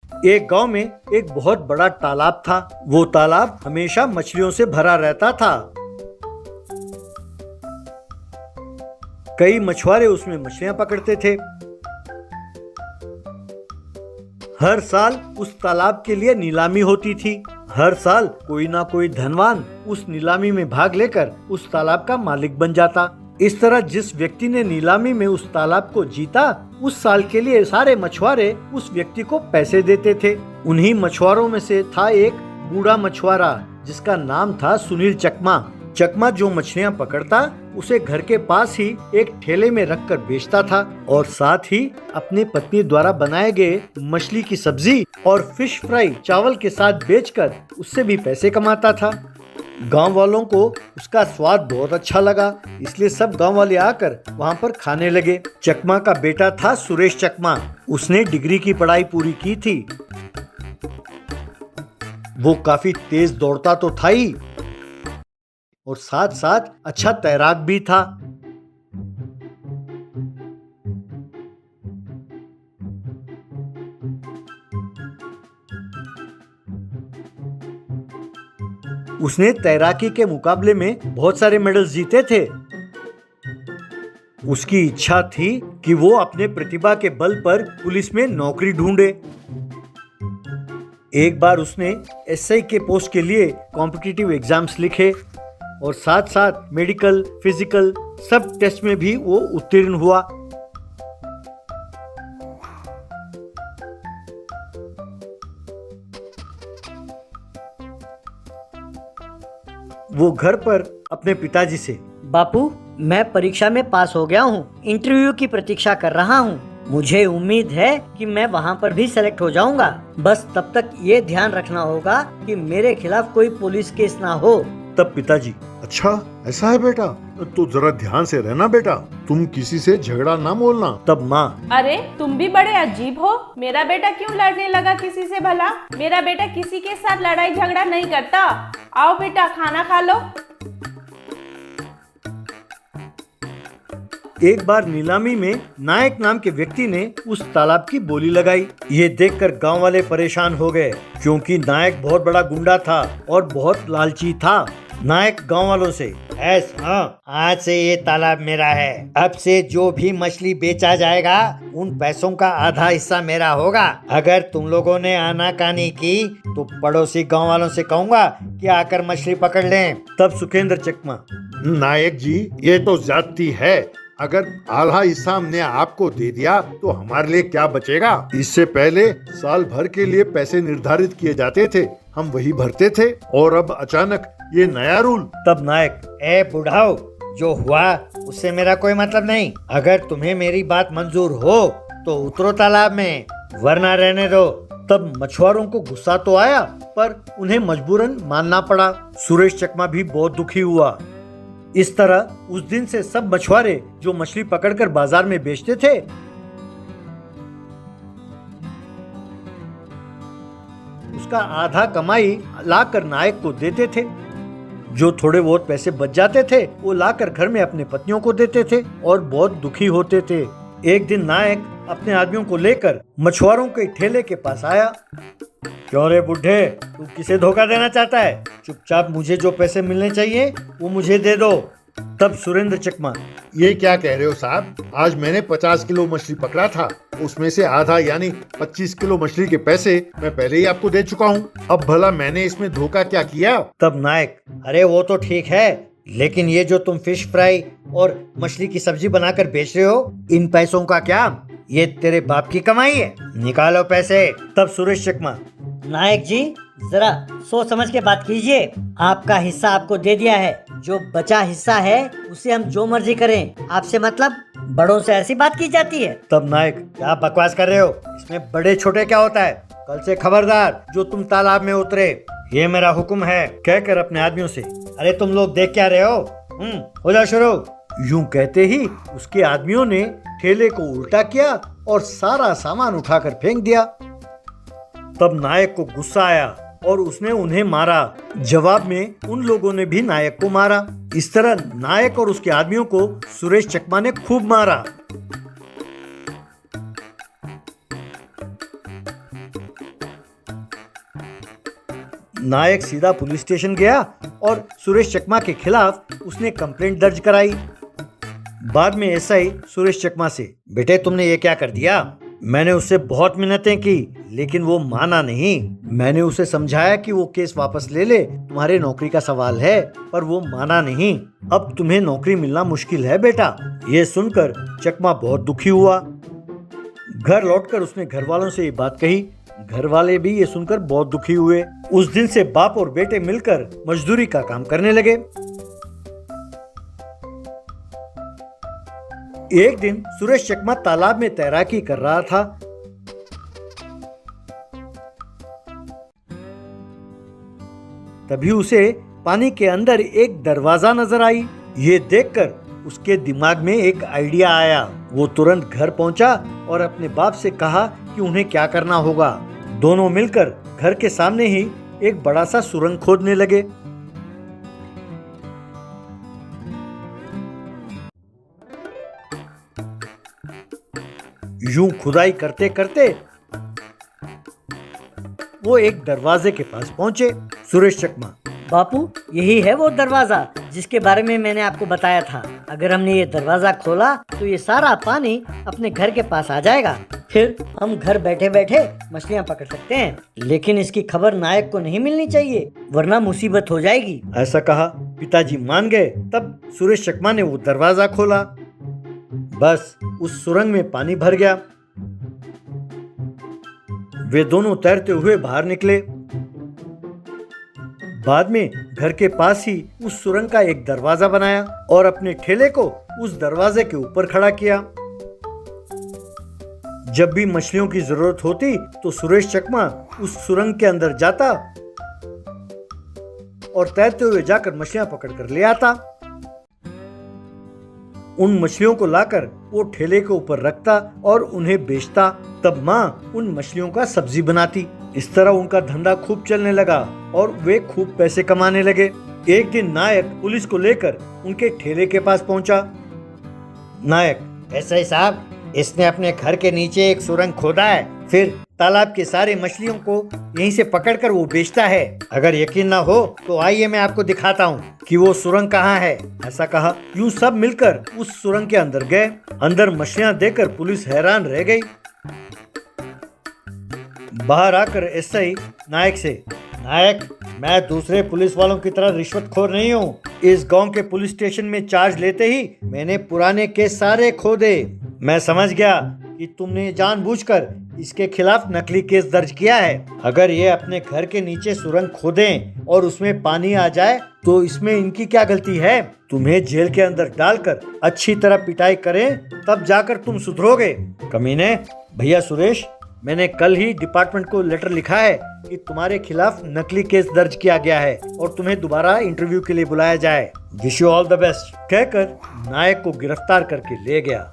एक गांव में एक बहुत बड़ा तालाब था। वो तालाब हमेशा मछलियों से भरा रहता था। कई मछुआरे उसमें मछलियां पकड़ते थे। हर साल उस तालाब के लिए नीलामी होती थी। हर साल कोई ना कोई धनवान उस नीलामी में भाग लेकर उस तालाब का मालिक बन जाता। इस तरह जिस व्यक्ति ने नीलामी में उस तालाब को जीता, उस साल के लिए सारे मछुआरे उस व्यक्ति को पैसे देते थे। उन्हीं मछुआरों में से था एक बूढ़ा मछुआरा जिसका नाम था सुनील चकमा। चकमा जो मछलियां पकड़ता उसे घर के पास ही एक ठेले में रखकर बेचता था और साथ ही अपनी पत्नी द्वारा बनाए गए मछली की सब्जी और फिश फ्राई चावल के साथ बेचकर उससे भी पैसे कमाता था। गांव वालों को उसका स्वाद बहुत अच्छा लगा, इसलिए सब गांव वाले आकर वहां पर खाने लगे। चकमा का बेटा था सुरेश चकमा। उसने डिग्री की पढ़ाई पूरी की थी। वो काफी तेज दौड़ता तो था ही और साथ साथ अच्छा तैराक भी था। उसने तैराकी के मुकाबले में बहुत सारे मेडल्स जीते थे। उसकी इच्छा थी कि वो अपने प्रतिभा के बल पर पुलिस में नौकरी ढूंढे। एक बार उसने एसआई के पोस्ट के लिए कॉम्पिटिटिव एग्जाम्स लिखे और साथ साथ मेडिकल, फिजिकल सब टेस्ट में भी वो उत्तीर्ण हुआ। वो घर पर अपने पिताजी से, बापू, मैं परीक्षा में पास हो गया हूँ, इंटरव्यू की प्रतीक्षा कर रहा हूँ। मुझे उम्मीद है कि मैं वहाँ पर भी सेलेक्ट हो जाऊँगा। बस तब तक ये ध्यान रखना होगा कि मेरे खिलाफ कोई पुलिस केस ना हो। तब पिताजी, अच्छा ऐसा है बेटा, तो जरा ध्यान से रहना बेटा, तुम किसी से झगड़ा ना बोलना। तब माँ, अरे तुम भी बड़े अजीब हो, मेरा बेटा क्यों लड़ने लगा किसी से भला? मेरा बेटा किसी के साथ लड़ाई झगड़ा नहीं करता। आओ बेटा खाना खा लो। एक बार नीलामी में नायक नाम के व्यक्ति ने उस तालाब की बोली लगाई। ये देखकर गांव वाले परेशान हो गए क्योंकि नायक बहुत बड़ा गुंडा था और बहुत लालची था। नायक गांव वालों से, हाँ, आज से ये तालाब मेरा है। अब से जो भी मछली बेचा जाएगा उन पैसों का आधा हिस्सा मेरा होगा। अगर तुम लोगों ने आनाकानी की तो पड़ोसी गांव वालों से कहूँगा कि आकर मछली पकड़ लें। तब सुखेंद्र चकमा, नायक जी, ये तो ज्यादती है। अगर आधा हिस्सा हमने आपको दे दिया तो हमारे लिए क्या बचेगा? इससे पहले साल भर के लिए पैसे निर्धारित किए जाते थे, हम वही भरते थे और अब अचानक ये नया रूल। तब नायक, ए बुढ़ाओ, जो हुआ उससे मेरा कोई मतलब नहीं। अगर तुम्हें मेरी बात मंजूर हो तो उतरो तालाब में, वरना रहने दो। तब मछुआरों को गुस्सा तो आया पर उन्हें मजबूरन मानना पड़ा। सुरेश चकमा भी बहुत दुखी हुआ। इस तरह उस दिन से सब मछुआरे जो मछली पकड़कर बाजार में बेचते थे, उसका आधा कमाई लाकर नायक को देते थे। जो थोड़े बहुत पैसे बच जाते थे वो लाकर घर में अपने पत्नियों को देते थे और बहुत दुखी होते थे। एक दिन नायक अपने आदमियों को लेकर मछुआरों के ठेले के पास आया। क्यों रे बुढ़े, तू किसे धोखा देना चाहता है? चुपचाप मुझे जो पैसे मिलने चाहिए वो मुझे दे दो। तब सुरेंद्र चकमा, ये क्या कह रहे हो साहब? आज मैंने 50 किलो मछली पकड़ा था, उसमें से आधा यानी 25 किलो मछली के पैसे मैं पहले ही आपको दे चुका हूँ। अब भला मैंने इसमें धोखा क्या किया? तब नायक, अरे वो तो ठीक है, लेकिन ये जो तुम फिश फ्राई और मछली की सब्जी बनाकर बेच रहे हो, इन पैसों का क्या? ये तेरे बाप की कमाई है, निकालो पैसे। तब सुरेश चकमा, नायक जी, जरा सोच समझ के बात कीजिए। आपका हिस्सा आपको दे दिया है, जो बचा हिस्सा है उसे हम जो मर्जी करें। आपसे मतलब? बड़ों से ऐसी बात की जाती है? तब नायक, क्या बकवास कर रहे हो? इसमें बड़े छोटे क्या होता है? कल से खबरदार जो तुम तालाब में उतरे, ये मेरा हुक्म है, कहकर अपने आदमियों से, अरे तुम लोग देख क्या रहे हो, हो जाओ शुरू। यूं कहते ही उसके आदमियों ने ठेले को उल्टा किया और सारा सामान उठाकर फेंक दिया। तब नायक को गुस्सा आया और उसने उन्हें मारा। जवाब में उन लोगों ने भी नायक को मारा। इस तरह नायक और उसके आदमियों को सुरेश चकमा ने खूब मारा। नायक सीधा पुलिस स्टेशन गया और सुरेश चकमा के खिलाफ उसने कंप्लेंट दर्ज कराई। बाद में एसआई सुरेश चकमा से, बेटे तुमने ये क्या कर दिया? मैंने उससे बहुत मिन्नतें की लेकिन वो माना नहीं। मैंने उसे समझाया कि वो केस वापस ले ले, तुम्हारे नौकरी का सवाल है, पर वो माना नहीं। अब तुम्हें नौकरी मिलना मुश्किल है बेटा। ये सुनकर चकमा बहुत दुखी हुआ। घर लौटकर उसने घर वालों से ये बात कही। घर वाले भी ये सुनकर बहुत दुखी हुए। उस दिन से बाप और बेटे मिलकर मजदूरी का काम करने लगे। एक दिन सुरेश चकमा तालाब में तैराकी कर रहा था। तभी उसे पानी के अंदर एक दरवाजा नजर आई। ये देखकर उसके दिमाग में एक आइडिया आया। वो तुरंत घर पहुंचा और अपने बाप से कहा कि उन्हें क्या करना होगा। दोनों मिलकर घर के सामने ही एक बड़ा सा सुरंग खोदने लगे। यूं खुदाई करते करते वो एक दरवाजे के पास पहुंचे। सुरेश चकमा, बापू, यही है वो दरवाजा जिसके बारे में मैंने आपको बताया था। अगर हमने ये दरवाजा खोला तो ये सारा पानी अपने घर के पास आ जाएगा। फिर हम घर बैठे बैठे मछलियाँ पकड़ सकते हैं। लेकिन इसकी खबर नायक को नहीं मिलनी चाहिए, वरना मुसीबत हो जाएगी। ऐसा कहा। पिताजी मान गए। तब सुरेश चकमा ने वो दरवाजा खोला। बस उस सुरंग में पानी भर गया। वे दोनों तैरते हुए बाहर निकले। बाद में घर के पास ही उस सुरंग का एक दरवाजा बनाया और अपने ठेले को उस दरवाजे के ऊपर खड़ा किया। जब भी मछलियों की जरूरत होती तो सुरेश चकमा उस सुरंग के अंदर जाता और तैरते हुए जाकर मछलियां पकड़ कर ले आता। उन मछलियों को लाकर वो ठेले के ऊपर रखता और उन्हें बेचता। तब माँ उन मछलियों का सब्जी बनाती। इस तरह उनका धंधा खूब चलने लगा और वे खूब पैसे कमाने लगे। एक दिन नायक पुलिस को लेकर उनके ठेले के पास पहुंचा। नायक, एसआई साहब, इसने अपने घर के नीचे एक सुरंग खोदा है, फिर तालाब के सारे मछलियों को यहीं से पकड़कर वो बेचता है। अगर यकीन ना हो तो आइए मैं आपको दिखाता हूँ कि वो सुरंग कहाँ है। ऐसा कहा। यूं सब मिलकर उस सुरंग के अंदर गए। अंदर मछलियाँ देखकर पुलिस हैरान रह गई। बाहर आकर एसआई नायक से, नायक, मैं दूसरे पुलिस वालों की तरह रिश्वतखोर नहीं हूँ। इस गांव के पुलिस स्टेशन में चार्ज लेते ही मैंने पुराने केस सारे खो दे। मैं समझ गया कि तुमने जानबूझकर इसके खिलाफ नकली केस दर्ज किया है। अगर ये अपने घर के नीचे सुरंग खोदें और उसमें पानी आ जाए तो इसमें इनकी क्या गलती है? तुम्हें जेल के अंदर डालकर अच्छी तरह पिटाई करें तब जाकर तुम सुधरोगे। कमीने। भैया सुरेश, मैंने कल ही डिपार्टमेंट को लेटर लिखा है कि तुम्हारे खिलाफ नकली केस दर्ज किया गया है और तुम्हें दोबारा इंटरव्यू के लिए बुलाया जाए। Wish you all the best कहकर नायक को गिरफ्तार करके ले गया।